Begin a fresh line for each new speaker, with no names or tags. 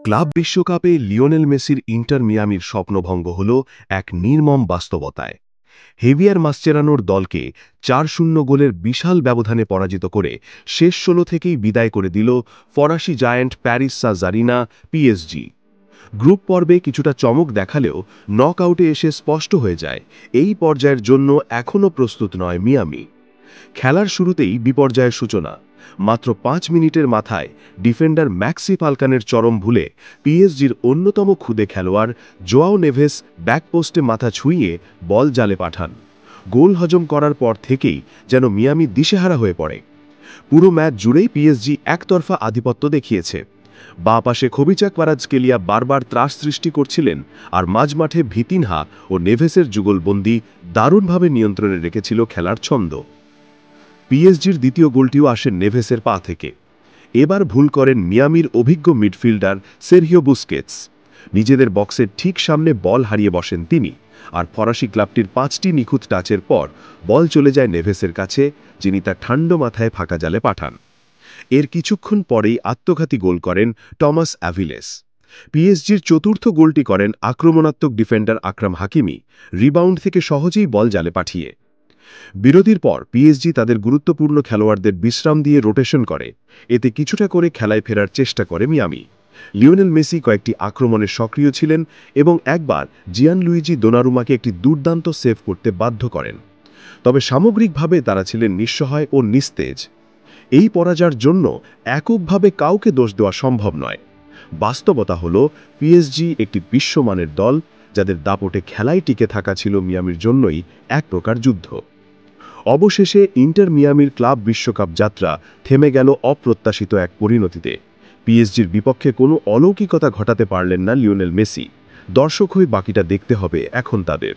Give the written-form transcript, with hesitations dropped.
Club বিশ্বকাপে Lionel মেসির inter মিয়ামির স্বপ্নভঙ্গ হল এক নির্মম বাস্তবতায়। হেভিয়ার মাসচেরানোর দলকে ৪-০ গোলের বিশাল ব্যবধানে পরাজিত করে শেষ ১৬ থেকেই বিদায় করে দিল ফরাসি জায়ান্ট প্যারিস সান-জার্মান পিএসজি। গ্রুপ পর্বে কিছুটা চমক দেখালেও নকআউটে এসে স্পষ্ট হয়ে যায় এই পর্যায়ের জন্য এখনও প্রস্তুত নয় মিয়ামি। খেলার শুরুতেই বিপর্যয়ের সূচনা। মাত্র ৫ মিনিটের মাথায় ডিফেন্ডার ম্যাক্সি ফালকানের চরম ভুলে পিএসজির অন্যতম খুদে খেলোয়াড় জোয়াও নেভেস ব্যাকপোস্টে মাথা ছুঁইয়ে বল জালে পাঠান। গোল হজম করার পর থেকেই যেন মিয়ামি দিশেহারা হয়ে পড়ে। পুরো ম্যাচ জুড়েই পিএসজি একতরফা আধিপত্য দেখিয়েছে। বাঁ পাশে খবিচা কভারাৎসকেলিয়া বারবার ত্রাস সৃষ্টি করছিলেন, আর মাঝমাঠে ভিতিনহা ও নেভেসের যুগলবন্দি দারুণভাবে নিয়ন্ত্রণে রেখেছিল খেলার ছন্দ। পিএসজির দ্বিতীয় গোলটিও আসে নেভেসের পা থেকে। এবার ভুল করেন মিয়ামির অভিজ্ঞ মিডফিল্ডার সেরহিও বুস্কেটস। নিজেদের বক্সের ঠিক সামনে বল হারিয়ে বসেন তিনি, আর ফরাসি ক্লাবটির ৫টি নিখুঁত টাচের পর বল চলে যায় নেভেসের কাছে, যিনি তা ঠান্ডা মাথায় ফাঁকা জালে পাঠান। এর কিছুক্ষণ পরেই আত্মঘাতী গোল করেন টমাস অ্যাভিলেস। পিএসজির চতুর্থ গোলটি করেন আক্রমণাত্মক ডিফেন্ডার আকরাম হাকিমি, রিবাউন্ড থেকে সহজেই বল জালে পাঠিয়ে। বিরতির পর পিএসজি তাদের গুরুত্বপূর্ণ খেলোয়াড়দের বিশ্রাম দিয়ে রোটেশন করে। এতে কিছুটা করে খেলায় ফেরার চেষ্টা করে মিয়ামি। লিওনেল মেসি কয়েকটি আক্রমণে সক্রিয় ছিলেন এবং একবার জিয়ানলুইজি দোনারুমাকে একটি দুর্দান্ত সেভ করতে বাধ্য করেন। তবে সামগ্রিকভাবে তারা ছিলেন নিঃসহায় ও নিস্তেজ। এই পরাজয়ের জন্য এককভাবে কাউকে দোষ দেওয়া সম্ভব নয়। বাস্তবতা হল পিএসজি একটি বিশ্বমানের দল, যাদের দাপটে খেলায় টিকে থাকা ছিল মিয়ামির জন্যই এক প্রকার যুদ্ধ। অবশেষে ইন্টার মিয়ামির ক্লাব বিশ্বকাপ যাত্রা থেমে গেল অপ্রত্যাশিত এক পরিণতিতে। পিএসজির বিপক্ষে কোনো অলৌকিকতা ঘটাতে পারলেন না লিওনেল মেসি। দর্শক হয়ে বাকিটা দেখতে হবে এখন তাদের।